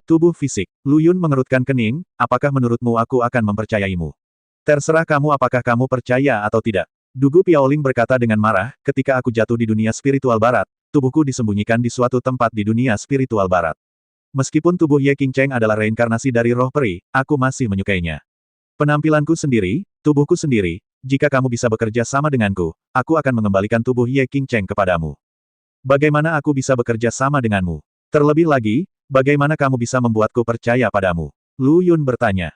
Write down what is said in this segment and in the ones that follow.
Tubuh fisik. Lu Yun mengerutkan kening, apakah menurutmu aku akan mempercayaimu? Terserah kamu apakah kamu percaya atau tidak. Dugu Piaoling berkata dengan marah, ketika aku jatuh di dunia spiritual barat, tubuhku disembunyikan di suatu tempat di dunia spiritual barat. Meskipun tubuh Ye Qingcheng adalah reinkarnasi dari roh peri, aku masih menyukainya. Penampilanku sendiri, tubuhku sendiri, jika kamu bisa bekerja sama denganku, aku akan mengembalikan tubuh Ye Qingcheng kepadamu. Bagaimana aku bisa bekerja sama denganmu? Terlebih lagi, bagaimana kamu bisa membuatku percaya padamu? Lu Yun bertanya.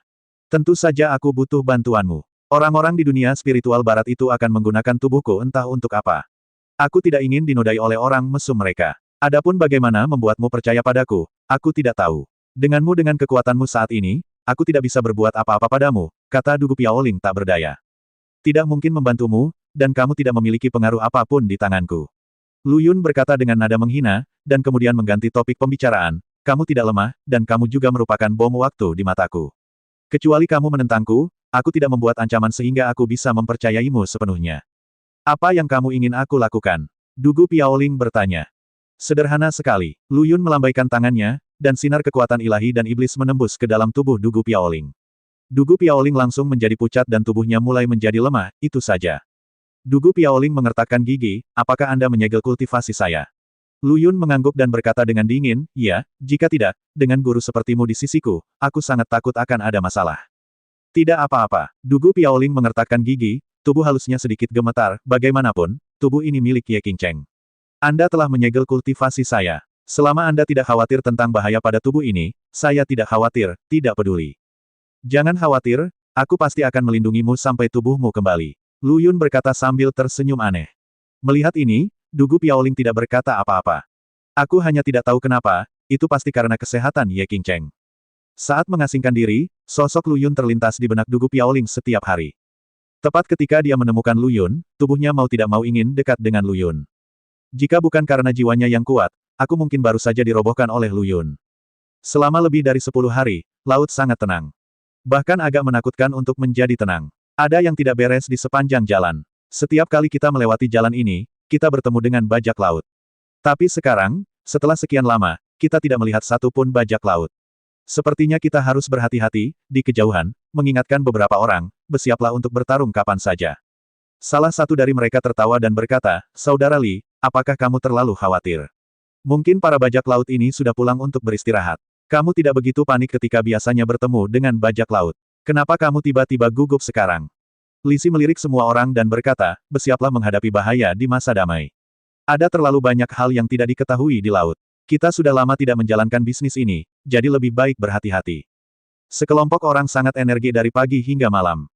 Tentu saja aku butuh bantuanmu. Orang-orang di dunia spiritual barat itu akan menggunakan tubuhku entah untuk apa. Aku tidak ingin dinodai oleh orang mesum mereka. Adapun bagaimana membuatmu percaya padaku, aku tidak tahu. Denganmu dengan kekuatanmu saat ini, aku tidak bisa berbuat apa-apa padamu, kata Dugu Piaoling tak berdaya. Tidak mungkin membantumu, dan kamu tidak memiliki pengaruh apapun di tanganku. Lu Yun berkata dengan nada menghina, dan kemudian mengganti topik pembicaraan, kamu tidak lemah, dan kamu juga merupakan bom waktu di mataku. Kecuali kamu menentangku, aku tidak membuat ancaman sehingga aku bisa mempercayaimu sepenuhnya. Apa yang kamu ingin aku lakukan? Dugu Piaoling bertanya. Sederhana sekali. Lu Yun melambaikan tangannya, dan sinar kekuatan ilahi dan iblis menembus ke dalam tubuh Dugu Piaoling. Dugu Piaoling langsung menjadi pucat dan tubuhnya mulai menjadi lemah, itu saja. Dugu Piaoling mengertakkan gigi, apakah Anda menyegel kultivasi saya? Lu Yun mengangguk dan berkata dengan dingin, ya, jika tidak, dengan guru sepertimu di sisiku, aku sangat takut akan ada masalah. Tidak apa-apa. Dugu Piaoling mengertakkan gigi, tubuh halusnya sedikit gemetar, bagaimanapun, tubuh ini milik Ye Qingcheng. Anda telah menyegel kultivasi saya. Selama Anda tidak khawatir tentang bahaya pada tubuh ini, saya tidak khawatir, tidak peduli. Jangan khawatir, aku pasti akan melindungimu sampai tubuhmu kembali. Lu Yun berkata sambil tersenyum aneh. Melihat ini, Dugu Piaoling tidak berkata apa-apa. Aku hanya tidak tahu kenapa, itu pasti karena kesehatan Ye Qingcheng. Saat mengasingkan diri, sosok Lu Yun terlintas di benak Dugu Piaoling setiap hari. Tepat ketika dia menemukan Lu Yun, tubuhnya mau tidak mau ingin dekat dengan Lu Yun. Jika bukan karena jiwanya yang kuat, aku mungkin baru saja dirobohkan oleh Lu Yun. Selama lebih dari 10 hari, laut sangat tenang. Bahkan agak menakutkan untuk menjadi tenang. Ada yang tidak beres di sepanjang jalan. Setiap kali kita melewati jalan ini, kita bertemu dengan bajak laut. Tapi sekarang, setelah sekian lama, kita tidak melihat satu pun bajak laut. Sepertinya kita harus berhati-hati, di kejauhan, mengingatkan beberapa orang, bersiaplah untuk bertarung kapan saja. Salah satu dari mereka tertawa dan berkata, Saudara Li, apakah kamu terlalu khawatir? Mungkin para bajak laut ini sudah pulang untuk beristirahat. Kamu tidak begitu panik ketika biasanya bertemu dengan bajak laut. Kenapa kamu tiba-tiba gugup sekarang? Li Si melirik semua orang dan berkata, bersiaplah menghadapi bahaya di masa damai. Ada terlalu banyak hal yang tidak diketahui di laut. Kita sudah lama tidak menjalankan bisnis ini, jadi lebih baik berhati-hati. Sekelompok orang sangat energi dari pagi hingga malam.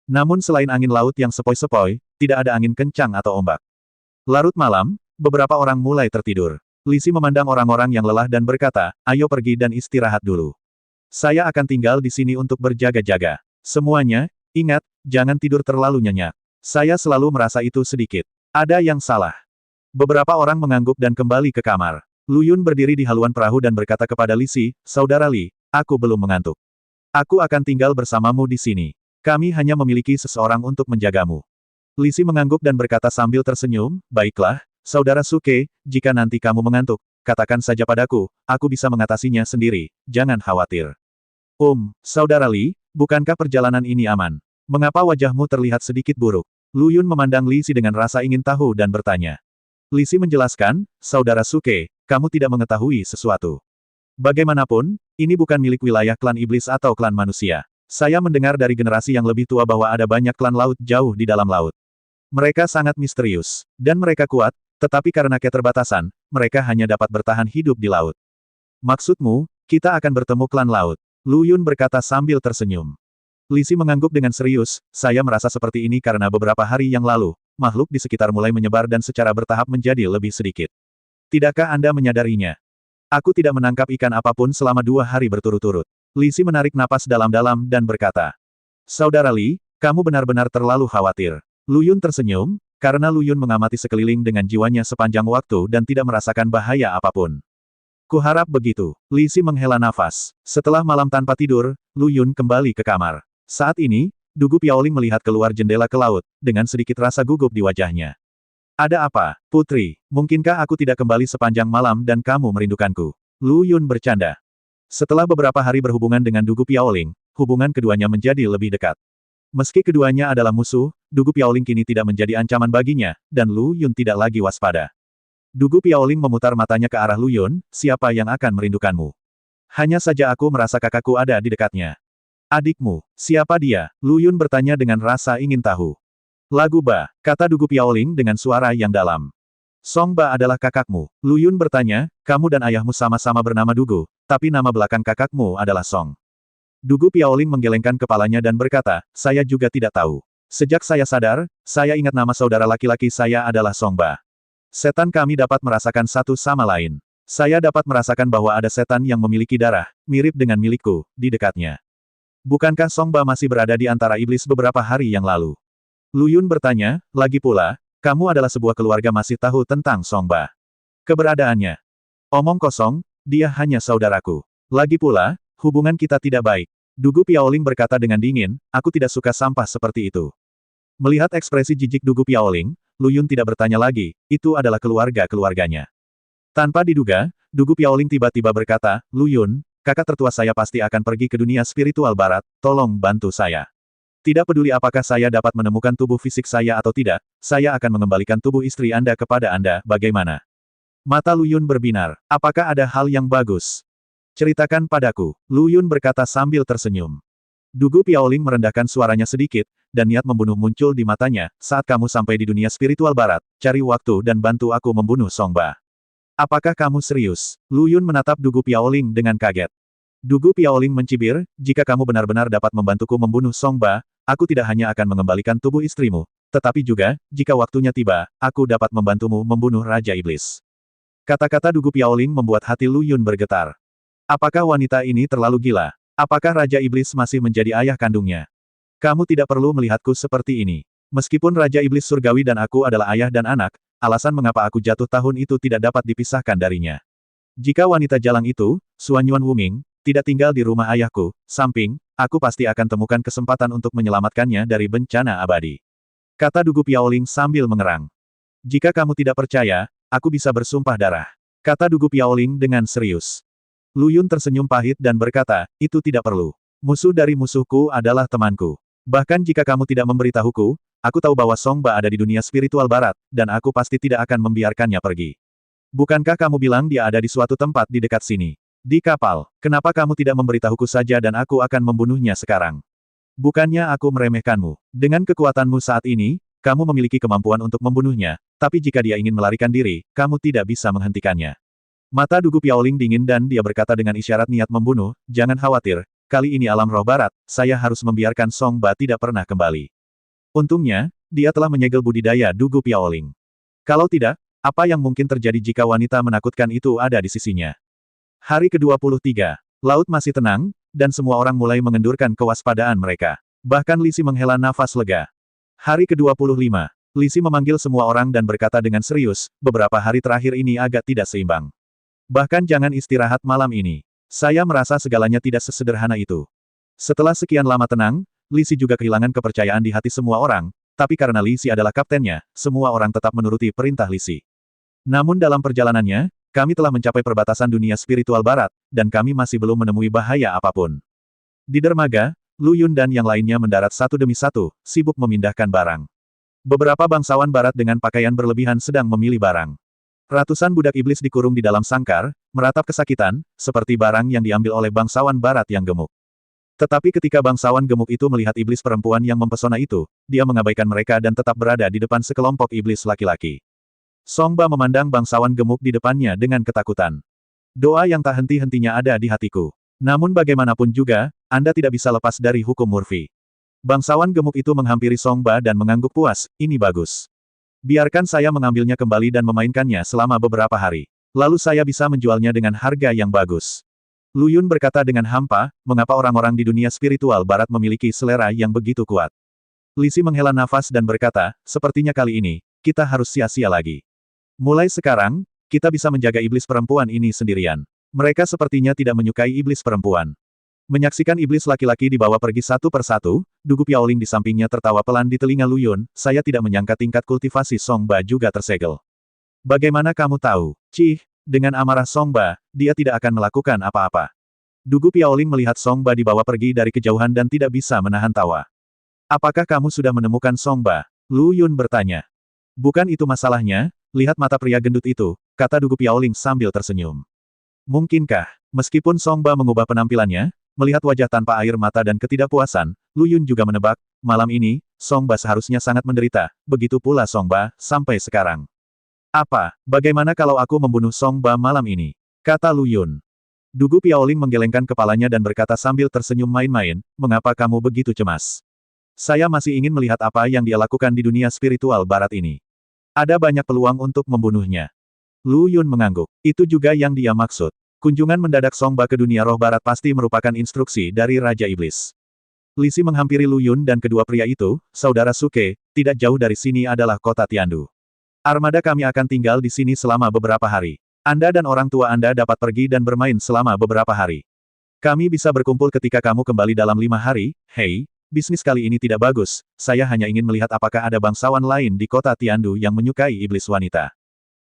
Namun selain angin laut yang sepoi-sepoi, tidak ada angin kencang atau ombak. Larut malam, beberapa orang mulai tertidur. Li Si memandang orang-orang yang lelah dan berkata, ayo pergi dan istirahat dulu. Saya akan tinggal di sini untuk berjaga-jaga. Semuanya, ingat, jangan tidur terlalu nyenyak. Saya selalu merasa itu sedikit. Ada yang salah. Beberapa orang mengangguk dan kembali ke kamar. Lu Yun berdiri di haluan perahu dan berkata kepada Li Si, Saudara Li, aku belum mengantuk. Aku akan tinggal bersamamu di sini. Kami hanya memiliki seseorang untuk menjagamu. Li Si mengangguk dan berkata sambil tersenyum, baiklah, Saudara Suke, jika nanti kamu mengantuk, katakan saja padaku, aku bisa mengatasinya sendiri, jangan khawatir. Saudara Li, bukankah perjalanan ini aman? Mengapa wajahmu terlihat sedikit buruk? Lu Yun memandang Li Si dengan rasa ingin tahu dan bertanya. Li Si menjelaskan, Saudara Suke, kamu tidak mengetahui sesuatu. Bagaimanapun, ini bukan milik wilayah klan iblis atau klan manusia. Saya mendengar dari generasi yang lebih tua bahwa ada banyak klan laut jauh di dalam laut. Mereka sangat misterius, dan mereka kuat, tetapi karena keterbatasan, mereka hanya dapat bertahan hidup di laut. Maksudmu, kita akan bertemu klan laut? Lu Yun berkata sambil tersenyum. Li Si mengangguk dengan serius, saya merasa seperti ini karena beberapa hari yang lalu, makhluk di sekitar mulai menyebar dan secara bertahap menjadi lebih sedikit. Tidakkah Anda menyadarinya? Aku tidak menangkap ikan apapun selama 2 hari berturut-turut. Li Si menarik napas dalam-dalam dan berkata. Saudara Li, kamu benar-benar terlalu khawatir. Lu Yun tersenyum, karena Lu Yun mengamati sekeliling dengan jiwanya sepanjang waktu dan tidak merasakan bahaya apapun. Kuharap begitu. Li Si menghela nafas. Setelah malam tanpa tidur, Lu Yun kembali ke kamar. Saat ini, Dugu Piaoling melihat keluar jendela ke laut, dengan sedikit rasa gugup di wajahnya. Ada apa, Putri? Mungkinkah aku tidak kembali sepanjang malam dan kamu merindukanku? Lu Yun bercanda. Setelah beberapa hari berhubungan dengan Dugu Piaoling, hubungan keduanya menjadi lebih dekat. Meski keduanya adalah musuh, Dugu Piaoling kini tidak menjadi ancaman baginya, dan Lu Yun tidak lagi waspada. Dugu Piaoling memutar matanya ke arah Lu Yun, siapa yang akan merindukanmu? Hanya saja aku merasa kakakku ada di dekatnya. Adikmu, siapa dia? Lu Yun bertanya dengan rasa ingin tahu. Lagu Ba, kata Dugu Piaoling dengan suara yang dalam. Song Ba adalah kakakmu. Lu Yun bertanya, kamu dan ayahmu sama-sama bernama Dugu, tapi nama belakang kakakmu adalah Song. Dugu Piaoling menggelengkan kepalanya dan berkata, saya juga tidak tahu. Sejak saya sadar, saya ingat nama saudara laki-laki saya adalah Song Ba. Setan kami dapat merasakan satu sama lain. Saya dapat merasakan bahwa ada setan yang memiliki darah, mirip dengan milikku, di dekatnya. Bukankah Song Ba masih berada di antara iblis beberapa hari yang lalu? Lu Yun bertanya, lagi pula, kamu adalah sebuah keluarga masih tahu tentang Song Ba. Keberadaannya. Omong kosong, dia hanya saudaraku. Lagi pula, hubungan kita tidak baik. Dugu Piaoling berkata dengan dingin, aku tidak suka sampah seperti itu. Melihat ekspresi jijik Dugu Piaoling, Lu Yun tidak bertanya lagi, itu adalah keluarga-keluarganya. Tanpa diduga, Dugu Piaoling tiba-tiba berkata, Lu Yun, kakak tertua saya pasti akan pergi ke dunia spiritual barat, tolong bantu saya. Tidak peduli apakah saya dapat menemukan tubuh fisik saya atau tidak, saya akan mengembalikan tubuh istri Anda kepada Anda, bagaimana? Mata Lu Yun berbinar, apakah ada hal yang bagus? Ceritakan padaku, Lu Yun berkata sambil tersenyum. Dugu Piaoling merendahkan suaranya sedikit, dan niat membunuh muncul di matanya, saat kamu sampai di dunia spiritual barat, cari waktu dan bantu aku membunuh Song Ba. Apakah kamu serius? Lu Yun menatap Dugu Piaoling dengan kaget. Dugu Piaoling mencibir, jika kamu benar-benar dapat membantuku membunuh Song Ba, aku tidak hanya akan mengembalikan tubuh istrimu, tetapi juga, jika waktunya tiba, aku dapat membantumu membunuh Raja Iblis. Kata-kata Dugu Piaoling membuat hati Lu Yun bergetar. Apakah wanita ini terlalu gila? Apakah Raja Iblis masih menjadi ayah kandungnya? Kamu tidak perlu melihatku seperti ini. Meskipun Raja Iblis Surgawi dan aku adalah ayah dan anak, alasan mengapa aku jatuh tahun itu tidak dapat dipisahkan darinya. Jika wanita jalang itu, Suan Yuan Wuming, tidak tinggal di rumah ayahku, samping, aku pasti akan temukan kesempatan untuk menyelamatkannya dari bencana abadi. Kata Dugu Piaoling sambil mengerang. Jika kamu tidak percaya, aku bisa bersumpah darah. Kata Dugu Piaoling dengan serius. Lu Yun tersenyum pahit dan berkata, itu tidak perlu. Musuh dari musuhku adalah temanku. Bahkan jika kamu tidak memberitahuku, aku tahu bahwa Song Ba ada di dunia spiritual barat, dan aku pasti tidak akan membiarkannya pergi. Bukankah kamu bilang dia ada di suatu tempat di dekat sini? Di kapal, kenapa kamu tidak memberitahuku saja dan aku akan membunuhnya sekarang? Bukannya aku meremehkanmu. Dengan kekuatanmu saat ini, kamu memiliki kemampuan untuk membunuhnya, tapi jika dia ingin melarikan diri, kamu tidak bisa menghentikannya. Mata Dugu Piaoling dingin dan dia berkata dengan isyarat niat membunuh, jangan khawatir, kali ini alam roh barat, saya harus membiarkan Song Ba tidak pernah kembali. Untungnya, dia telah menyegel budidaya Dugu Piaoling. Kalau tidak, apa yang mungkin terjadi jika wanita menakutkan itu ada di sisinya? Hari ke-23. Laut masih tenang, dan semua orang mulai mengendurkan kewaspadaan mereka. Bahkan Li Si menghela nafas lega. Hari ke-25. Li Si memanggil semua orang dan berkata dengan serius, beberapa hari terakhir ini agak tidak seimbang. Bahkan jangan istirahat malam ini. Saya merasa segalanya tidak sesederhana itu. Setelah sekian lama tenang, Li Si juga kehilangan kepercayaan di hati semua orang, tapi karena Li Si adalah kaptennya, semua orang tetap menuruti perintah Li Si. Namun dalam perjalanannya, kami telah mencapai perbatasan dunia spiritual barat, dan kami masih belum menemui bahaya apapun. Di dermaga, Lu Yun dan yang lainnya mendarat satu demi satu, sibuk memindahkan barang. Beberapa bangsawan barat dengan pakaian berlebihan sedang memilih barang. Ratusan budak iblis dikurung di dalam sangkar, meratap kesakitan, seperti barang yang diambil oleh bangsawan barat yang gemuk. Tetapi ketika bangsawan gemuk itu melihat iblis perempuan yang mempesona itu, dia mengabaikan mereka dan tetap berada di depan sekelompok iblis laki-laki. Song Ba memandang bangsawan gemuk di depannya dengan ketakutan. Doa yang tak henti-hentinya ada di hatiku. Namun bagaimanapun juga, Anda tidak bisa lepas dari hukum Murphy. Bangsawan gemuk itu menghampiri Song Ba dan mengangguk puas, ini bagus. Biarkan saya mengambilnya kembali dan memainkannya selama beberapa hari. Lalu saya bisa menjualnya dengan harga yang bagus. Lu Yun berkata dengan hampa, mengapa orang-orang di dunia spiritual barat memiliki selera yang begitu kuat. Li Si menghela nafas dan berkata, sepertinya kali ini, kita harus sia-sia lagi. Mulai sekarang, kita bisa menjaga iblis perempuan ini sendirian. Mereka sepertinya tidak menyukai iblis perempuan. Menyaksikan iblis laki-laki dibawa pergi satu persatu, Dugu Piaoling di sampingnya tertawa pelan di telinga Lu Yun, saya tidak menyangka tingkat kultivasi Song Ba juga tersegel. Bagaimana kamu tahu? Cih, dengan amarah Song Ba, dia tidak akan melakukan apa-apa. Dugu Piaoling melihat Song Ba dibawa pergi dari kejauhan dan tidak bisa menahan tawa. Apakah kamu sudah menemukan Song Ba? Lu Yun bertanya. Bukan itu masalahnya, lihat mata pria gendut itu, kata Dugu Piaoling sambil tersenyum. Mungkinkah, meskipun Song Ba mengubah penampilannya, melihat wajah tanpa air mata dan ketidakpuasan, Lu Yun juga menebak, malam ini, Song Ba seharusnya sangat menderita, begitu pula Song Ba, sampai sekarang. Apa, bagaimana kalau aku membunuh Song Ba malam ini? Kata Lu Yun. Dugu Piaoling menggelengkan kepalanya dan berkata sambil tersenyum main-main, mengapa kamu begitu cemas? Saya masih ingin melihat apa yang dia lakukan di dunia spiritual barat ini. Ada banyak peluang untuk membunuhnya. Lu Yun mengangguk. Itu juga yang dia maksud. Kunjungan mendadak Song Ba ke dunia roh barat pasti merupakan instruksi dari Raja Iblis. Li Si menghampiri Lu Yun dan kedua pria itu, saudara Suke, tidak jauh dari sini adalah kota Tiandu. Armada kami akan tinggal di sini selama beberapa hari. Anda dan orang tua Anda dapat pergi dan bermain selama beberapa hari. Kami bisa berkumpul ketika kamu kembali dalam 5 hari, hei. Bisnis kali ini tidak bagus, saya hanya ingin melihat apakah ada bangsawan lain di kota Tiandu yang menyukai iblis wanita.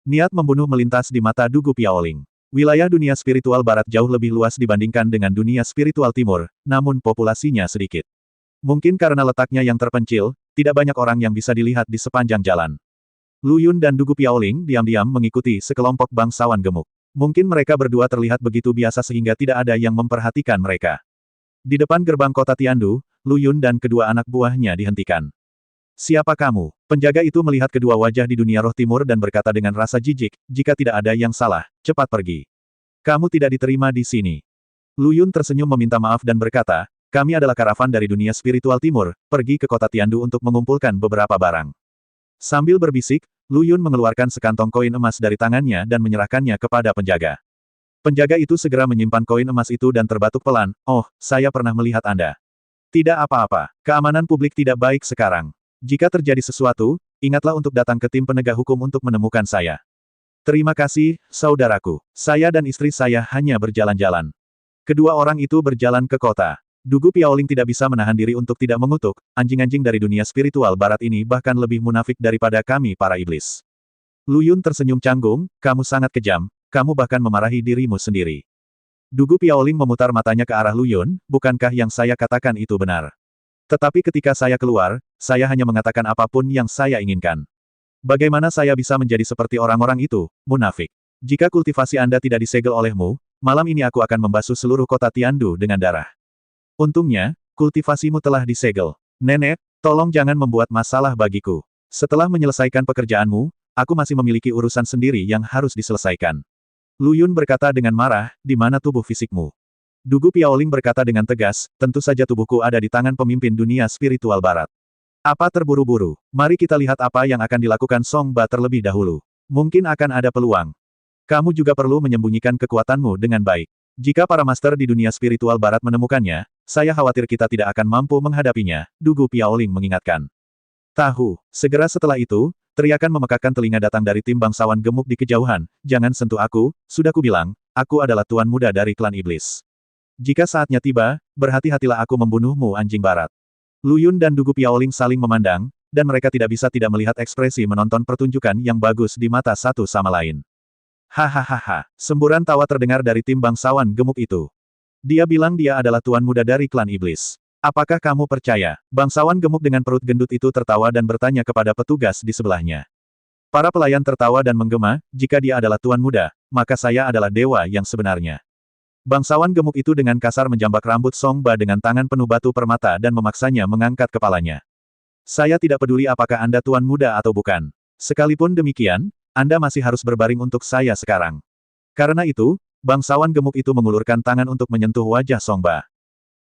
Niat membunuh melintas di mata Dugu Piaoling. Wilayah dunia spiritual barat jauh lebih luas dibandingkan dengan dunia spiritual timur, namun populasinya sedikit. Mungkin karena letaknya yang terpencil, tidak banyak orang yang bisa dilihat di sepanjang jalan. Lu Yun dan Dugu Piaoling diam-diam mengikuti sekelompok bangsawan gemuk. Mungkin mereka berdua terlihat begitu biasa sehingga tidak ada yang memperhatikan mereka. Di depan gerbang kota Tiandu, Lu Yun dan kedua anak buahnya dihentikan. Siapa kamu? Penjaga itu melihat kedua wajah di dunia roh timur dan berkata dengan rasa jijik, jika tidak ada yang salah, cepat pergi. Kamu tidak diterima di sini. Lu Yun tersenyum meminta maaf dan berkata, kami adalah karavan dari dunia spiritual timur, pergi ke kota Tiandu untuk mengumpulkan beberapa barang. Sambil berbisik, Lu Yun mengeluarkan sekantong koin emas dari tangannya dan menyerahkannya kepada penjaga. Penjaga itu segera menyimpan koin emas itu dan terbatuk pelan, oh, saya pernah melihat Anda. Tidak apa-apa, keamanan publik tidak baik sekarang. Jika terjadi sesuatu, ingatlah untuk datang ke tim penegak hukum untuk menemukan saya. Terima kasih, saudaraku. Saya dan istri saya hanya berjalan-jalan. Kedua orang itu berjalan ke kota. Dugu Piaoling tidak bisa menahan diri untuk tidak mengutuk, anjing-anjing dari dunia spiritual barat ini bahkan lebih munafik daripada kami para iblis. Lu Yun tersenyum canggung, kamu sangat kejam, kamu bahkan memarahi dirimu sendiri. Dugu Piaoling memutar matanya ke arah Lu Yun, bukankah yang saya katakan itu benar? Tetapi ketika saya keluar, saya hanya mengatakan apapun yang saya inginkan. Bagaimana saya bisa menjadi seperti orang-orang itu, munafik? Jika kultivasi Anda tidak disegel olehmu, malam ini aku akan membasuh seluruh kota Tiandu dengan darah. Untungnya, kultivasimu telah disegel. Nenek, tolong jangan membuat masalah bagiku. Setelah menyelesaikan pekerjaanmu, aku masih memiliki urusan sendiri yang harus diselesaikan. Lu Yun berkata dengan marah, di mana tubuh fisikmu? Dugu Piaoling berkata dengan tegas, tentu saja tubuhku ada di tangan pemimpin dunia spiritual barat. Apa terburu-buru? Mari kita lihat apa yang akan dilakukan Song Ba terlebih dahulu. Mungkin akan ada peluang. Kamu juga perlu menyembunyikan kekuatanmu dengan baik. Jika para master di dunia spiritual barat menemukannya, saya khawatir kita tidak akan mampu menghadapinya, Dugu Piaoling mengingatkan. Tahu, segera setelah itu, teriakan memekakkan telinga datang dari tim bangsawan gemuk di kejauhan, jangan sentuh aku, sudah kubilang, aku adalah tuan muda dari klan iblis. Jika saatnya tiba, berhati-hatilah aku membunuhmu anjing barat. Lu Yun dan Dugu Piaoling saling memandang, dan mereka tidak bisa tidak melihat ekspresi menonton pertunjukan yang bagus di mata satu sama lain. Hahaha, semburan tawa terdengar dari tim bangsawan gemuk itu. Dia bilang dia adalah tuan muda dari klan iblis. Apakah kamu percaya? Bangsawan gemuk dengan perut gendut itu tertawa dan bertanya kepada petugas di sebelahnya. Para pelayan tertawa dan menggema, jika dia adalah tuan muda, maka saya adalah dewa yang sebenarnya. Bangsawan gemuk itu dengan kasar menjambak rambut Song Ba dengan tangan penuh batu permata dan memaksanya mengangkat kepalanya. Saya tidak peduli apakah Anda tuan muda atau bukan. Sekalipun demikian, Anda masih harus berbaring untuk saya sekarang. Karena itu, bangsawan gemuk itu mengulurkan tangan untuk menyentuh wajah Song Ba.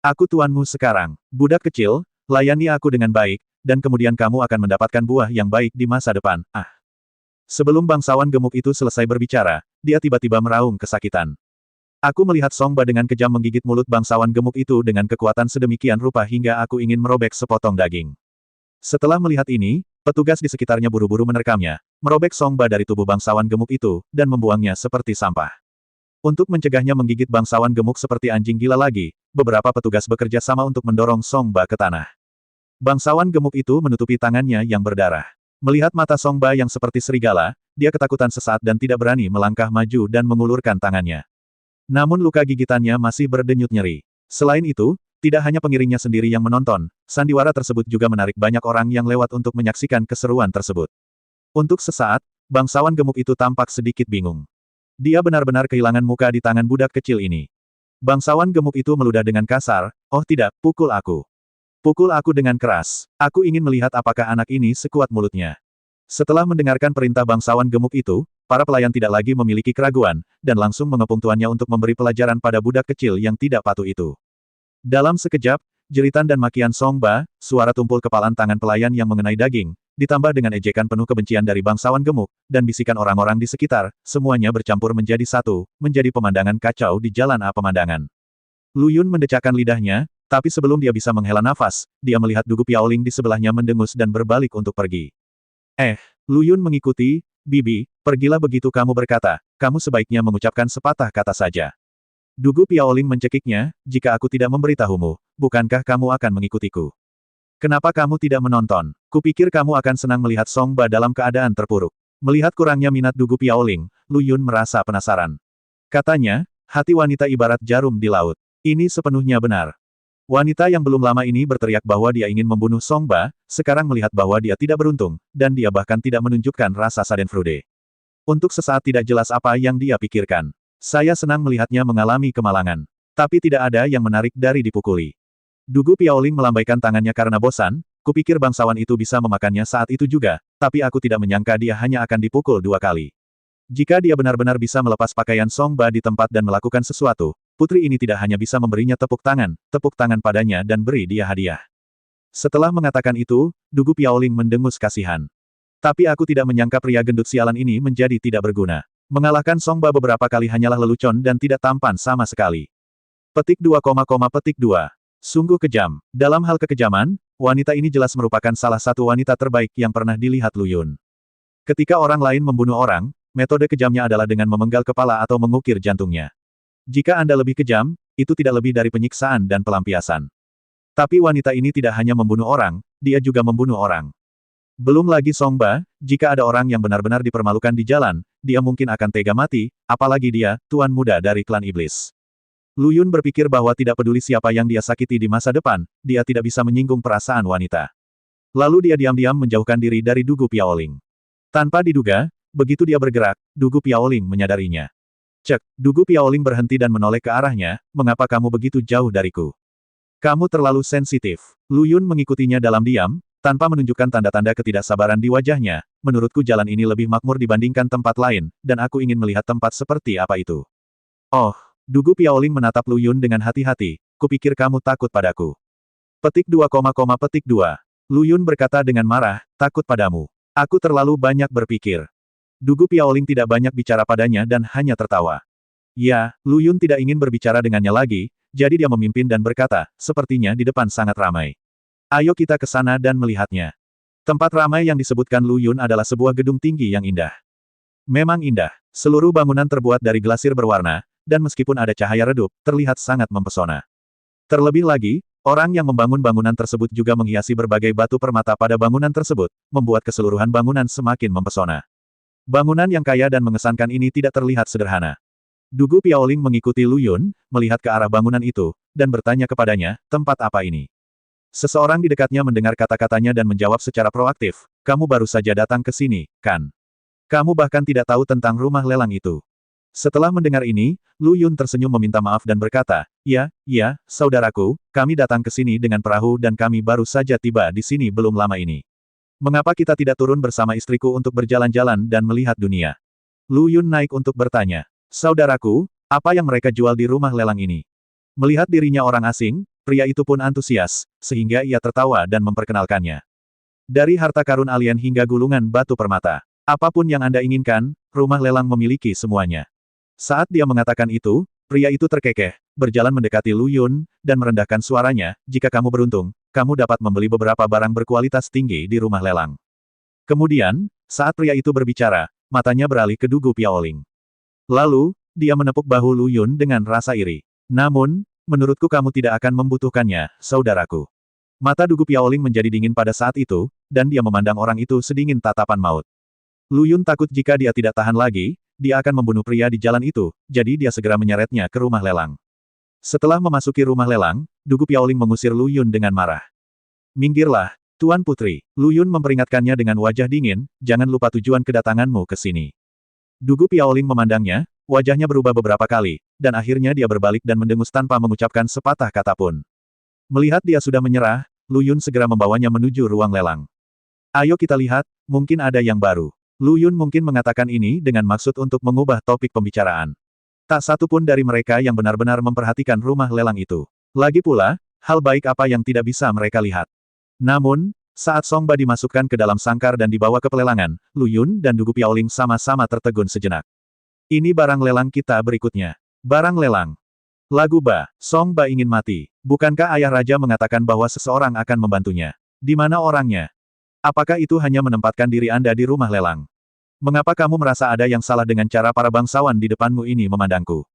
Aku tuanmu sekarang, budak kecil, layani aku dengan baik, dan kemudian kamu akan mendapatkan buah yang baik di masa depan. Ah! Sebelum bangsawan gemuk itu selesai berbicara, dia tiba-tiba meraung kesakitan. Aku melihat Song Ba dengan kejam menggigit mulut bangsawan gemuk itu dengan kekuatan sedemikian rupa hingga aku ingin merobek sepotong daging. Setelah melihat ini, petugas di sekitarnya buru-buru menerkamnya, merobek Song Ba dari tubuh bangsawan gemuk itu, dan membuangnya seperti sampah. Untuk mencegahnya menggigit bangsawan gemuk seperti anjing gila lagi, beberapa petugas bekerja sama untuk mendorong Song Ba ke tanah. Bangsawan gemuk itu menutupi tangannya yang berdarah. Melihat mata Song Ba yang seperti serigala, dia ketakutan sesaat dan tidak berani melangkah maju dan mengulurkan tangannya. Namun luka gigitannya masih berdenyut nyeri. Selain itu, tidak hanya pengiringnya sendiri yang menonton, sandiwara tersebut juga menarik banyak orang yang lewat untuk menyaksikan keseruan tersebut. Untuk sesaat, bangsawan gemuk itu tampak sedikit bingung. Dia benar-benar kehilangan muka di tangan budak kecil ini. Bangsawan gemuk itu meludah dengan kasar, "Oh tidak, pukul aku. Pukul aku dengan keras. Aku ingin melihat apakah anak ini sekuat mulutnya." Setelah mendengarkan perintah bangsawan gemuk itu, para pelayan tidak lagi memiliki keraguan, dan langsung mengepung tuannya untuk memberi pelajaran pada budak kecil yang tidak patuh itu. Dalam sekejap, jeritan dan makian Song Ba, suara tumpul kepalan tangan pelayan yang mengenai daging, ditambah dengan ejekan penuh kebencian dari bangsawan gemuk, dan bisikan orang-orang di sekitar, semuanya bercampur menjadi satu, menjadi pemandangan kacau di jalan pemandangan. Lu Yun mendecakkan lidahnya, tapi sebelum dia bisa menghela nafas, dia melihat Dugu Piaoling di sebelahnya mendengus dan berbalik untuk pergi. Lu Yun mengikuti, "Bibi, pergilah begitu kamu berkata, kamu sebaiknya mengucapkan sepatah kata saja." Dugu Piaoling mencekiknya, "Jika aku tidak memberitahumu, bukankah kamu akan mengikutiku? Kenapa kamu tidak menonton? Kupikir kamu akan senang melihat Song Ba dalam keadaan terpuruk." Melihat kurangnya minat Dugu Piaoling, Lu Yun merasa penasaran. Katanya, "Hati wanita ibarat jarum di laut. Ini sepenuhnya benar." Wanita yang belum lama ini berteriak bahwa dia ingin membunuh Song Ba, sekarang melihat bahwa dia tidak beruntung, dan dia bahkan tidak menunjukkan rasa Schadenfreude. Untuk sesaat tidak jelas apa yang dia pikirkan. "Saya senang melihatnya mengalami kemalangan. Tapi tidak ada yang menarik dari dipukuli." Dugu Piaoling melambaikan tangannya karena bosan, "Kupikir bangsawan itu bisa memakannya saat itu juga, tapi aku tidak menyangka dia hanya akan dipukul 2 kali. Jika dia benar-benar bisa melepas pakaian Song Ba di tempat dan melakukan sesuatu, putri ini tidak hanya bisa memberinya tepuk tangan padanya dan beri dia hadiah." Setelah mengatakan itu, Dugu Piaoling mendengus kasihan. "Tapi aku tidak menyangka pria gendut sialan ini menjadi tidak berguna. Mengalahkan Song Ba beberapa kali hanyalah lelucon dan tidak tampan sama sekali." Petik 2, petik 2. Sungguh kejam. Dalam hal kekejaman, wanita ini jelas merupakan salah satu wanita terbaik yang pernah dilihat Lu Yun. Ketika orang lain membunuh orang, metode kejamnya adalah dengan memenggal kepala atau mengukir jantungnya. Jika Anda lebih kejam, itu tidak lebih dari penyiksaan dan pelampiasan. Tapi wanita ini tidak hanya membunuh orang, dia juga membunuh orang. Belum lagi Song Ba, jika ada orang yang benar-benar dipermalukan di jalan, dia mungkin akan tega mati, apalagi dia, tuan muda dari klan iblis. Lu Yun berpikir bahwa tidak peduli siapa yang dia sakiti di masa depan, dia tidak bisa menyinggung perasaan wanita. Lalu dia diam-diam menjauhkan diri dari Dugu Piaoling. Tanpa diduga, begitu dia bergerak, Dugu Piaoling menyadarinya. "Cek." Dugu Piaoling berhenti dan menoleh ke arahnya, "Mengapa kamu begitu jauh dariku? Kamu terlalu sensitif." Lu Yun mengikutinya dalam diam, tanpa menunjukkan tanda-tanda ketidaksabaran di wajahnya. "Menurutku jalan ini lebih makmur dibandingkan tempat lain, dan aku ingin melihat tempat seperti apa itu." "Oh." Dugu Piaoling menatap Lu Yun dengan hati-hati, "Kupikir kamu takut padaku." Petik 2, petik 2. Lu Yun berkata dengan marah, "Takut padamu. Aku terlalu banyak berpikir." Dugu Piaoling tidak banyak bicara padanya dan hanya tertawa. Ya, Lu Yun tidak ingin berbicara dengannya lagi, jadi dia memimpin dan berkata, "Sepertinya di depan sangat ramai. Ayo kita ke sana dan melihatnya." Tempat ramai yang disebutkan Lu Yun adalah sebuah gedung tinggi yang indah. Memang indah. Seluruh bangunan terbuat dari glasir berwarna, dan meskipun ada cahaya redup, terlihat sangat mempesona. Terlebih lagi, orang yang membangun bangunan tersebut juga menghiasi berbagai batu permata pada bangunan tersebut, membuat keseluruhan bangunan semakin mempesona. Bangunan yang kaya dan mengesankan ini tidak terlihat sederhana. Dugu Piaoling mengikuti Lu Yun, melihat ke arah bangunan itu, dan bertanya kepadanya, "Tempat apa ini?" Seseorang di dekatnya mendengar kata-katanya dan menjawab secara proaktif, "Kamu baru saja datang ke sini, kan? Kamu bahkan tidak tahu tentang rumah lelang itu." Setelah mendengar ini, Lu Yun tersenyum meminta maaf dan berkata, "Ya, saudaraku, kami datang ke sini dengan perahu dan kami baru saja tiba di sini belum lama ini. Mengapa kita tidak turun bersama istriku untuk berjalan-jalan dan melihat dunia?" Lu Yun naik untuk bertanya, "Saudaraku, apa yang mereka jual di rumah lelang ini?" Melihat dirinya orang asing, pria itu pun antusias, sehingga ia tertawa dan memperkenalkannya. "Dari harta karun alien hingga gulungan batu permata. Apapun yang Anda inginkan, rumah lelang memiliki semuanya." Saat dia mengatakan itu, pria itu terkekeh, berjalan mendekati Lu Yun, dan merendahkan suaranya, "Jika kamu beruntung, kamu dapat membeli beberapa barang berkualitas tinggi di rumah lelang." Kemudian, saat pria itu berbicara, matanya beralih ke Dugu Piaoling. Lalu, dia menepuk bahu Lu Yun dengan rasa iri. "Namun, menurutku kamu tidak akan membutuhkannya, saudaraku." Mata Dugu Piaoling menjadi dingin pada saat itu, dan dia memandang orang itu sedingin tatapan maut. Lu Yun takut jika dia tidak tahan lagi, dia akan membunuh pria di jalan itu, jadi dia segera menyeretnya ke rumah lelang. Setelah memasuki rumah lelang, Dugu Piaoling mengusir Lu Yun dengan marah. Minggirlah, Tuan Putri. Lu Yun memperingatkannya dengan wajah dingin, jangan lupa tujuan kedatanganmu ke sini. Dugu Piaoling memandangnya, wajahnya berubah beberapa kali, dan akhirnya dia berbalik dan mendengus tanpa mengucapkan sepatah kata pun. Melihat dia sudah menyerah, Lu Yun segera membawanya menuju ruang lelang. Ayo kita lihat, mungkin ada yang baru. Lu Yun mungkin mengatakan ini dengan maksud untuk mengubah topik pembicaraan. Tak satu pun dari mereka yang benar-benar memperhatikan rumah lelang itu. Lagi pula, hal baik apa yang tidak bisa mereka lihat. Namun, saat Song Ba dimasukkan ke dalam sangkar dan dibawa ke pelelangan, Lu Yun dan Dugu Piaoling sama-sama tertegun sejenak. Ini barang lelang kita berikutnya. Barang lelang. Lagu Ba, Song Ba ingin mati. Bukankah ayah raja mengatakan bahwa seseorang akan membantunya? Di mana orangnya? Apakah itu hanya menempatkan diri Anda di rumah lelang? Mengapa kamu merasa ada yang salah dengan cara para bangsawan di depanmu ini memandangku?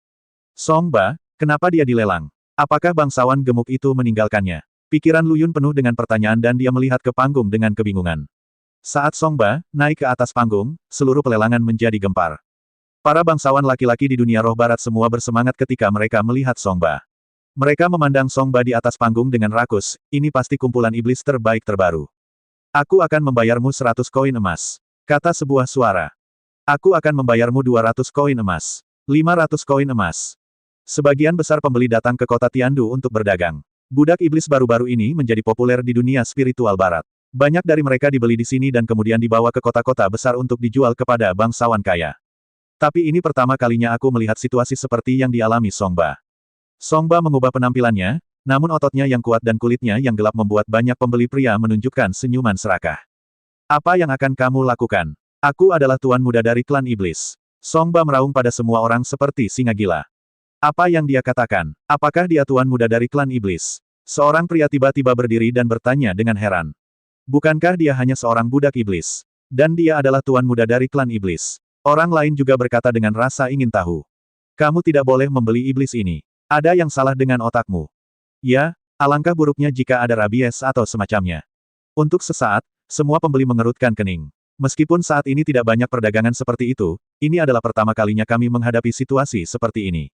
Song Ba, kenapa dia dilelang? Apakah bangsawan gemuk itu meninggalkannya? Pikiran Lu Yun penuh dengan pertanyaan dan dia melihat ke panggung dengan kebingungan. Saat Song Ba naik ke atas panggung, seluruh pelelangan menjadi gempar. Para bangsawan laki-laki di dunia roh barat semua bersemangat ketika mereka melihat Song Ba. Mereka memandang Song Ba di atas panggung dengan rakus, ini pasti kumpulan iblis terbaik terbaru. Aku akan membayarmu 100 koin emas. Kata sebuah suara. Aku akan membayarmu 200 koin emas. 500 koin emas. Sebagian besar pembeli datang ke kota Tiandu untuk berdagang. Budak iblis baru-baru ini menjadi populer di dunia spiritual barat. Banyak dari mereka dibeli di sini dan kemudian dibawa ke kota-kota besar untuk dijual kepada bangsawan kaya. Tapi ini pertama kalinya aku melihat situasi seperti yang dialami Song Ba. Song Ba mengubah penampilannya, namun ototnya yang kuat dan kulitnya yang gelap membuat banyak pembeli pria menunjukkan senyuman serakah. Apa yang akan kamu lakukan? Aku adalah tuan muda dari klan iblis. Song Ba meraung pada semua orang seperti singa gila. Apa yang dia katakan? Apakah dia tuan muda dari klan iblis? Seorang pria tiba-tiba berdiri dan bertanya dengan heran. Bukankah dia hanya seorang budak iblis? Dan dia adalah tuan muda dari klan iblis. Orang lain juga berkata dengan rasa ingin tahu. Kamu tidak boleh membeli iblis ini. Ada yang salah dengan otakmu. Ya, alangkah buruknya jika ada rabies atau semacamnya. Untuk sesaat, semua pembeli mengerutkan kening. Meskipun saat ini tidak banyak perdagangan seperti itu, ini adalah pertama kalinya kami menghadapi situasi seperti ini.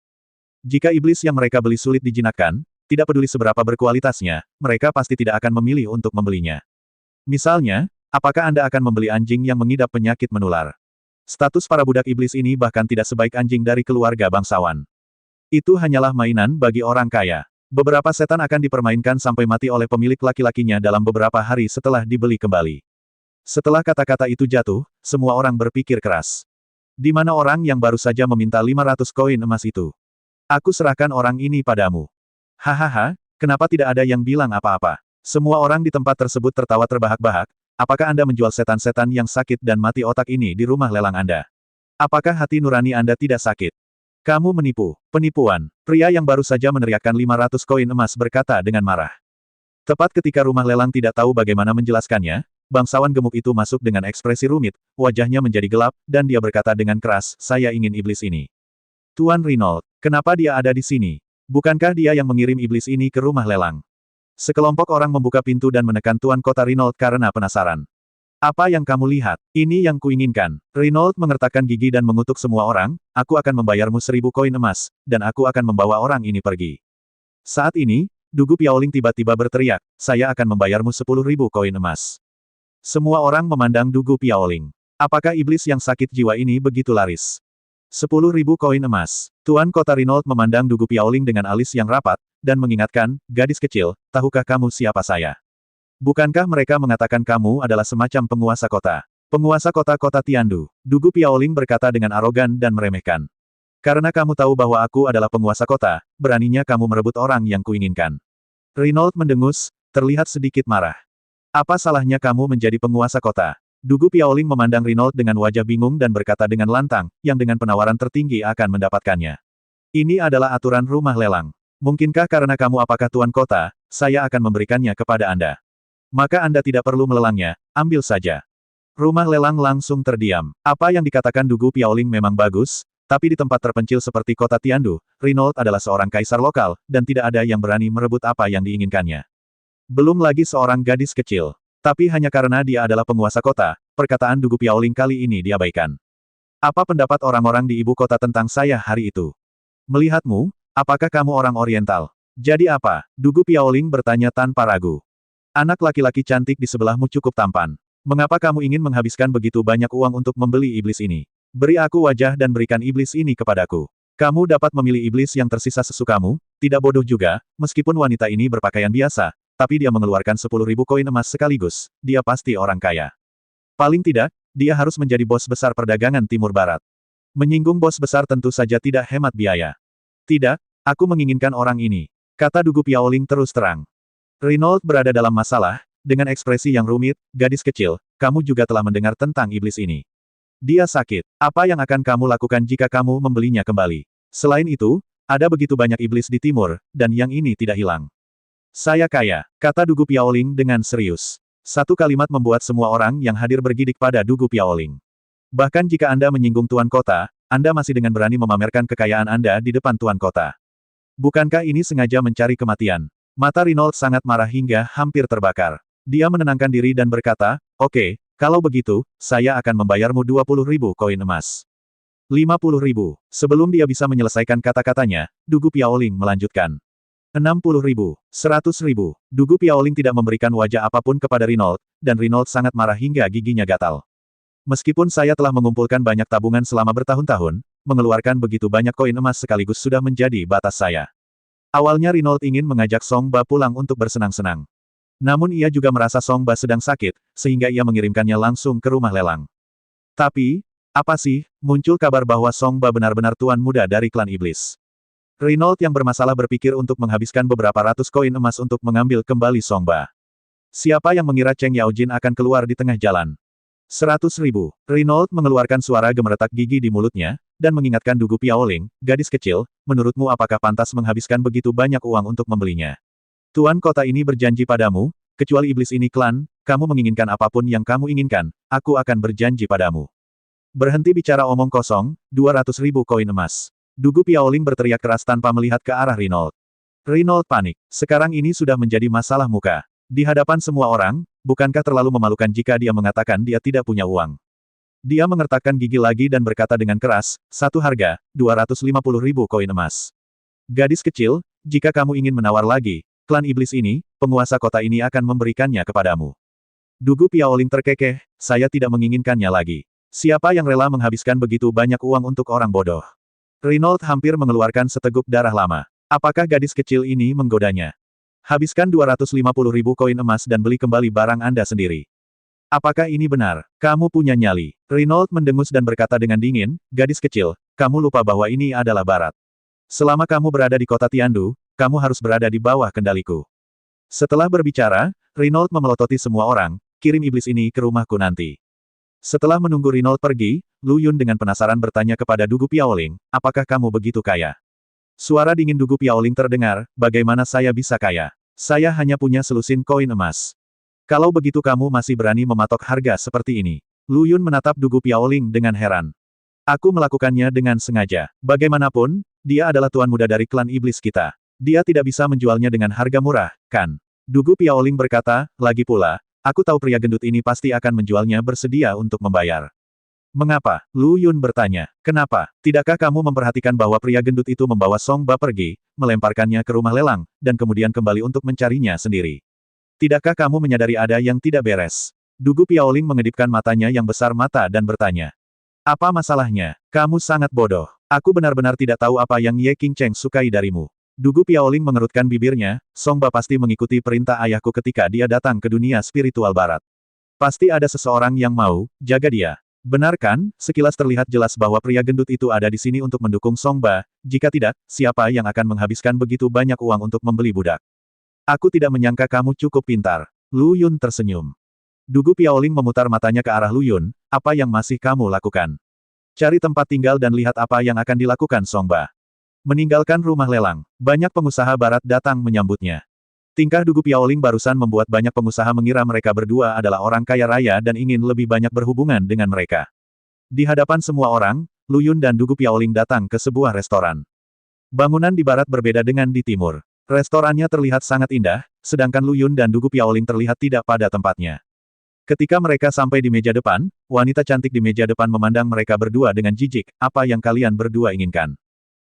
Jika iblis yang mereka beli sulit dijinakkan, tidak peduli seberapa berkualitasnya, mereka pasti tidak akan memilih untuk membelinya. Misalnya, apakah Anda akan membeli anjing yang mengidap penyakit menular? Status para budak iblis ini bahkan tidak sebaik anjing dari keluarga bangsawan. Itu hanyalah mainan bagi orang kaya. Beberapa setan akan dipermainkan sampai mati oleh pemilik laki-lakinya dalam beberapa hari setelah dibeli kembali. Setelah kata-kata itu jatuh, semua orang berpikir keras. Di mana orang yang baru saja meminta 500 koin emas itu? Aku serahkan orang ini padamu. Hahaha, kenapa tidak ada yang bilang apa-apa? Semua orang di tempat tersebut tertawa terbahak-bahak. Apakah Anda menjual setan-setan yang sakit dan mati otak ini di rumah lelang Anda? Apakah hati nurani Anda tidak sakit? Kamu menipu. Penipuan. Pria yang baru saja meneriakkan 500 koin emas berkata dengan marah. Tepat ketika rumah lelang tidak tahu bagaimana menjelaskannya, bangsawan gemuk itu masuk dengan ekspresi rumit, wajahnya menjadi gelap, dan dia berkata dengan keras, saya ingin iblis ini. Tuan Reynolds, kenapa dia ada di sini? Bukankah dia yang mengirim iblis ini ke rumah lelang? Sekelompok orang membuka pintu dan menekan Tuan Kota Reynolds karena penasaran. Apa yang kamu lihat? Ini yang kuinginkan. Reynolds mengertakkan gigi dan mengutuk semua orang, aku akan membayarmu 1000 koin emas, dan aku akan membawa orang ini pergi. Saat ini, Dugu Piaoling tiba-tiba berteriak, saya akan membayarmu 10.000 koin emas. Semua orang memandang Dugu Piaoling. Apakah iblis yang sakit jiwa ini begitu laris? 10.000 koin emas. Tuan Kota Reynolds memandang Dugu Piaoling dengan alis yang rapat, dan mengingatkan, gadis kecil, tahukah kamu siapa saya? Bukankah mereka mengatakan kamu adalah semacam penguasa kota? Penguasa kota-kota Tiandu. Dugu Piaoling berkata dengan arogan dan meremehkan. Karena kamu tahu bahwa aku adalah penguasa kota, beraninya kamu merebut orang yang kuinginkan. Reynolds mendengus, terlihat sedikit marah. Apa salahnya kamu menjadi penguasa kota? Dugu Piaoling memandang Reynolds dengan wajah bingung dan berkata dengan lantang, yang dengan penawaran tertinggi akan mendapatkannya. Ini adalah aturan rumah lelang. Mungkinkah karena kamu apakah tuan kota, saya akan memberikannya kepada Anda. Maka Anda tidak perlu melelangnya, ambil saja. Rumah lelang langsung terdiam. Apa yang dikatakan Dugu Piaoling memang bagus, tapi di tempat terpencil seperti kota Tiandu, Reynolds adalah seorang kaisar lokal, dan tidak ada yang berani merebut apa yang diinginkannya. Belum lagi seorang gadis kecil. Tapi hanya karena dia adalah penguasa kota, perkataan Dugu Piaoling kali ini diabaikan. Apa pendapat orang-orang di ibu kota tentang saya hari itu? Melihatmu, apakah kamu orang Oriental? Jadi apa? Dugu Piaoling bertanya tanpa ragu. Anak laki-laki cantik di sebelahmu cukup tampan. Mengapa kamu ingin menghabiskan begitu banyak uang untuk membeli iblis ini? Beri aku wajah dan berikan iblis ini kepadaku. Kamu dapat memilih iblis yang tersisa sesukamu, tidak bodoh juga, meskipun wanita ini berpakaian biasa, tapi dia mengeluarkan 10.000 koin emas sekaligus, dia pasti orang kaya. Paling tidak, dia harus menjadi bos besar perdagangan Timur Barat. Menyinggung bos besar tentu saja tidak hemat biaya. Tidak, aku menginginkan orang ini, kata Dugu Piaoling terus terang. Renault berada dalam masalah, dengan ekspresi yang rumit, gadis kecil, kamu juga telah mendengar tentang iblis ini. Dia sakit. Apa yang akan kamu lakukan jika kamu membelinya kembali? Selain itu, ada begitu banyak iblis di timur, dan yang ini tidak hilang. Saya kaya, kata Dugu Piaoling dengan serius. Satu kalimat membuat semua orang yang hadir bergidik pada Dugu Piaoling. Bahkan jika Anda menyinggung Tuan Kota, Anda masih dengan berani memamerkan kekayaan Anda di depan Tuan Kota. Bukankah ini sengaja mencari kematian? Mata Renault sangat marah hingga hampir terbakar. Dia menenangkan diri dan berkata, oke, kalau begitu, saya akan membayarmu 20.000 koin emas. 50.000. Sebelum dia bisa menyelesaikan kata-katanya, Dugu Piaoling melanjutkan. 60.000. 100.000. Dugu Piaoling tidak memberikan wajah apapun kepada Renault, dan Renault sangat marah hingga giginya gatal. Meskipun saya telah mengumpulkan banyak tabungan selama bertahun-tahun, mengeluarkan begitu banyak koin emas sekaligus sudah menjadi batas saya. Awalnya Renault ingin mengajak Song Ba pulang untuk bersenang-senang. Namun ia juga merasa Song Ba sedang sakit, sehingga ia mengirimkannya langsung ke rumah lelang. Tapi, apa sih, muncul kabar bahwa Song Ba benar-benar tuan muda dari klan iblis. Renault yang bermasalah berpikir untuk menghabiskan beberapa ratus koin emas untuk mengambil kembali Song Ba. Siapa yang mengira Cheng Yaojin akan keluar di tengah jalan? 100.000. Renault mengeluarkan suara gemeretak gigi di mulutnya, dan mengingatkan Dugu Piaoling, gadis kecil, menurutmu apakah pantas menghabiskan begitu banyak uang untuk membelinya? Tuan kota ini berjanji padamu, kecuali iblis ini klan, kamu menginginkan apapun yang kamu inginkan, aku akan berjanji padamu. Berhenti bicara omong kosong, 200.000 koin emas. Dugu Piaoling berteriak keras tanpa melihat ke arah Renault. Renault panik. Sekarang ini sudah menjadi masalah muka. Di hadapan semua orang, bukankah terlalu memalukan jika dia mengatakan dia tidak punya uang? Dia mengertakkan gigi lagi dan berkata dengan keras, satu harga, 250.000 koin emas. Gadis kecil, jika kamu ingin menawar lagi, klan iblis ini, penguasa kota ini akan memberikannya kepadamu. Dugu Piaoling terkekeh, saya tidak menginginkannya lagi. Siapa yang rela menghabiskan begitu banyak uang untuk orang bodoh? Renault hampir mengeluarkan seteguk darah lama. Apakah gadis kecil ini menggodanya? Habiskan 250.000 koin emas dan beli kembali barang Anda sendiri. Apakah ini benar? Kamu punya nyali. Renault mendengus dan berkata dengan dingin, gadis kecil, kamu lupa bahwa ini adalah barat. Selama kamu berada di kota Tiandu, kamu harus berada di bawah kendaliku. Setelah berbicara, Renault memelototi semua orang, kirim iblis ini ke rumahku nanti. Setelah menunggu Renault pergi, Lu Yun dengan penasaran bertanya kepada Dugu Piaoling, apakah kamu begitu kaya? Suara dingin Dugu Piaoling terdengar, bagaimana saya bisa kaya? Saya hanya punya selusin koin emas. Kalau begitu kamu masih berani mematok harga seperti ini. Lu Yun menatap Dugu Piaoling dengan heran. Aku melakukannya dengan sengaja. Bagaimanapun, dia adalah tuan muda dari klan iblis kita. Dia tidak bisa menjualnya dengan harga murah, kan? Dugu Piaoling berkata, lagi pula, aku tahu pria gendut ini pasti akan menjualnya bersedia untuk membayar. Mengapa? Lu Yun bertanya. Kenapa? Tidakkah kamu memperhatikan bahwa pria gendut itu membawa Song Ba pergi, melemparkannya ke rumah lelang, dan kemudian kembali untuk mencarinya sendiri? Tidakkah kamu menyadari ada yang tidak beres? Dugu Piaoling mengedipkan matanya yang besar mata dan bertanya. Apa masalahnya? Kamu sangat bodoh. Aku benar-benar tidak tahu apa yang Ye Qingcheng sukai darimu. Dugu Piaoling mengerutkan bibirnya, Song Ba pasti mengikuti perintah ayahku ketika dia datang ke dunia spiritual barat. Pasti ada seseorang yang mau jaga dia. Benar kan? Sekilas terlihat jelas bahwa pria gendut itu ada di sini untuk mendukung Song Ba, jika tidak, siapa yang akan menghabiskan begitu banyak uang untuk membeli budak? Aku tidak menyangka kamu cukup pintar. Lu Yun tersenyum. Dugu Piaoling memutar matanya ke arah Lu Yun, apa yang masih kamu lakukan? Cari tempat tinggal dan lihat apa yang akan dilakukan Song Ba. Meninggalkan rumah lelang, banyak pengusaha barat datang menyambutnya. Tingkah Dugu Piaoling barusan membuat banyak pengusaha mengira mereka berdua adalah orang kaya raya dan ingin lebih banyak berhubungan dengan mereka. Di hadapan semua orang, Lu Yun dan Dugu Piaoling datang ke sebuah restoran. Bangunan di barat berbeda dengan di timur. Restorannya terlihat sangat indah, sedangkan Lu Yun dan Dugu Piaoling terlihat tidak pada tempatnya. Ketika mereka sampai di meja depan, wanita cantik di meja depan memandang mereka berdua dengan jijik. Apa yang kalian berdua inginkan?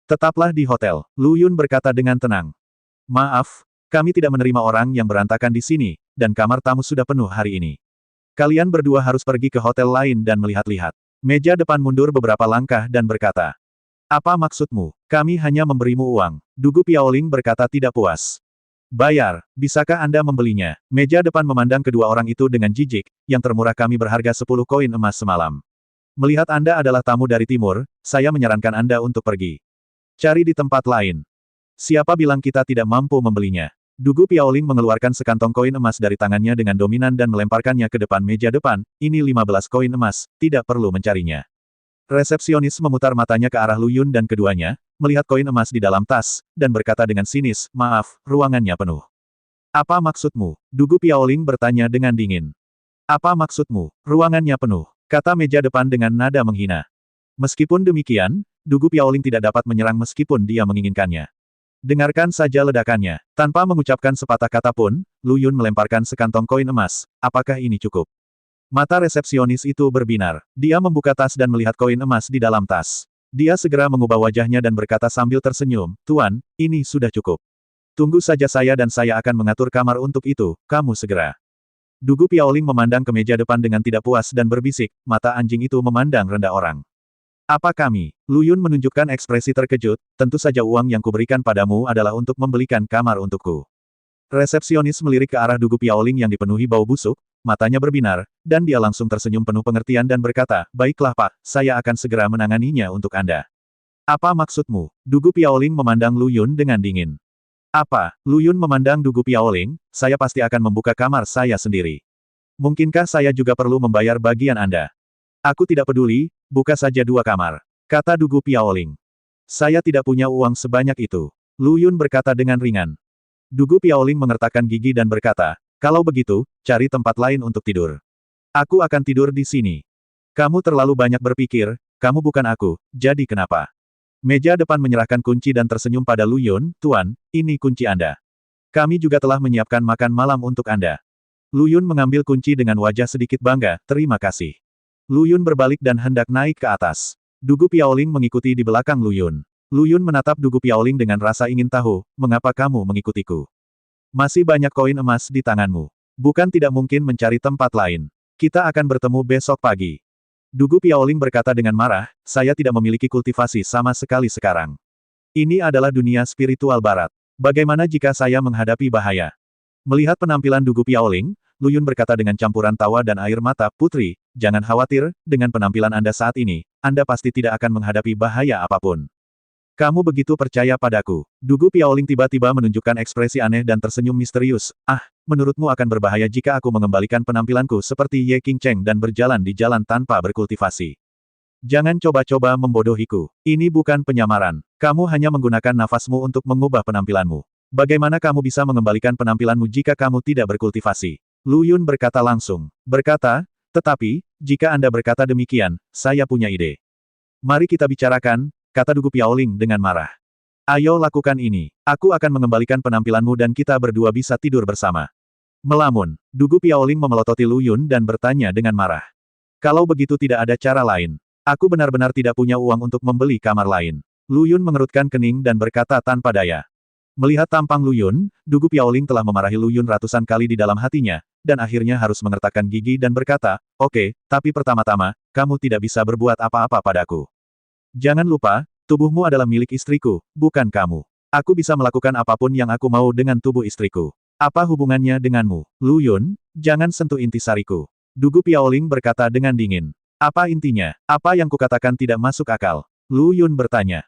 Tetaplah di hotel, Lu Yun berkata dengan tenang. Maaf, kami tidak menerima orang yang berantakan di sini, dan kamar tamu sudah penuh hari ini. Kalian berdua harus pergi ke hotel lain dan melihat-lihat. Meja depan mundur beberapa langkah dan berkata. Apa maksudmu? Kami hanya memberimu uang. Dugu Piaoling berkata tidak puas. Bayar, bisakah Anda membelinya? Meja depan memandang kedua orang itu dengan jijik, yang termurah kami berharga 10 koin emas semalam. Melihat Anda adalah tamu dari timur, saya menyarankan Anda untuk pergi. Cari di tempat lain. Siapa bilang kita tidak mampu membelinya? Dugu Piaoling mengeluarkan sekantong koin emas dari tangannya dengan dominan dan melemparkannya ke depan meja depan, ini 15 koin emas, tidak perlu mencarinya. Resepsionis memutar matanya ke arah Lu Yun dan keduanya, melihat koin emas di dalam tas, dan berkata dengan sinis, maaf, ruangannya penuh. Apa maksudmu? Dugu Piaoling bertanya dengan dingin. Apa maksudmu? Ruangannya penuh, kata meja depan dengan nada menghina. Meskipun demikian, Dugu Piaoling tidak dapat menyerang meskipun dia menginginkannya. Dengarkan saja ledakannya. Tanpa mengucapkan sepatah kata pun, Lu Yun melemparkan sekantong koin emas. Apakah ini cukup? Mata resepsionis itu berbinar. Dia membuka tas dan melihat koin emas di dalam tas. Dia segera mengubah wajahnya dan berkata sambil tersenyum, Tuan, ini sudah cukup. Tunggu saja saya dan saya akan mengatur kamar untuk itu, kamu segera. Dugu Piaoling memandang ke meja depan dengan tidak puas dan berbisik, mata anjing itu memandang rendah orang. Apa kami? Lu Yun menunjukkan ekspresi terkejut, tentu saja uang yang kuberikan padamu adalah untuk membelikan kamar untukku. Resepsionis melirik ke arah Dugu Piaoling yang dipenuhi bau busuk, matanya berbinar, dan dia langsung tersenyum penuh pengertian dan berkata, baiklah Pak, saya akan segera menanganinya untuk Anda. Apa maksudmu? Dugu Piaoling memandang Lu Yun dengan dingin. Apa? Lu Yun memandang Dugu Piaoling, saya pasti akan membuka kamar saya sendiri. Mungkinkah saya juga perlu membayar bagian Anda? Aku tidak peduli, buka saja 2 kamar. Kata Dugu Piaoling. Saya tidak punya uang sebanyak itu. Lu Yun berkata dengan ringan. Dugu Piaoling mengertakkan gigi dan berkata, kalau begitu, cari tempat lain untuk tidur. Aku akan tidur di sini. Kamu terlalu banyak berpikir, kamu bukan aku, jadi kenapa? Meja depan menyerahkan kunci dan tersenyum pada Lu Yun, Tuan, ini kunci Anda. Kami juga telah menyiapkan makan malam untuk Anda. Lu Yun mengambil kunci dengan wajah sedikit bangga, terima kasih. Lu Yun berbalik dan hendak naik ke atas. Dugu Piaoling mengikuti di belakang Lu Yun. Lu Yun menatap Dugu Piaoling dengan rasa ingin tahu, mengapa kamu mengikutiku? Masih banyak koin emas di tanganmu. Bukan tidak mungkin mencari tempat lain. Kita akan bertemu besok pagi. Dugu Piaoling berkata dengan marah, saya tidak memiliki kultivasi sama sekali sekarang. Ini adalah dunia spiritual barat. Bagaimana jika saya menghadapi bahaya? Melihat penampilan Dugu Piaoling, Lu Yun berkata dengan campuran tawa dan air mata, Putri, jangan khawatir, dengan penampilan Anda saat ini, Anda pasti tidak akan menghadapi bahaya apapun. Kamu begitu percaya padaku. Dugu Piaoling tiba-tiba menunjukkan ekspresi aneh dan tersenyum misterius. Ah, menurutmu akan berbahaya jika aku mengembalikan penampilanku seperti Ye Qingcheng dan berjalan di jalan tanpa berkultivasi. Jangan coba-coba membodohiku. Ini bukan penyamaran. Kamu hanya menggunakan nafasmu untuk mengubah penampilanmu. Bagaimana kamu bisa mengembalikan penampilanmu jika kamu tidak berkultivasi? Lu Yun berkata langsung. Berkata, tetapi, jika Anda berkata demikian, saya punya ide. Mari kita bicarakan, kata Dugu Piaoling dengan marah. Ayo lakukan ini. Aku akan mengembalikan penampilanmu dan kita berdua bisa tidur bersama. Melamun, Dugu Piaoling memelototi Lu Yun dan bertanya dengan marah. Kalau begitu tidak ada cara lain. Aku benar-benar tidak punya uang untuk membeli kamar lain. Lu Yun mengerutkan kening dan berkata tanpa daya. Melihat tampang Lu Yun, Dugu Piaoling telah memarahi Lu Yun ratusan kali di dalam hatinya, dan akhirnya harus mengertakkan gigi dan berkata, oke, tapi pertama-tama, kamu tidak bisa berbuat apa-apa padaku. Jangan lupa, tubuhmu adalah milik istriku, bukan kamu. Aku bisa melakukan apapun yang aku mau dengan tubuh istriku. Apa hubungannya denganmu? Lu Yun, jangan sentuh intisariku. Dugu Piaoling berkata dengan dingin. Apa intinya? Apa yang kukatakan tidak masuk akal? Lu Yun bertanya.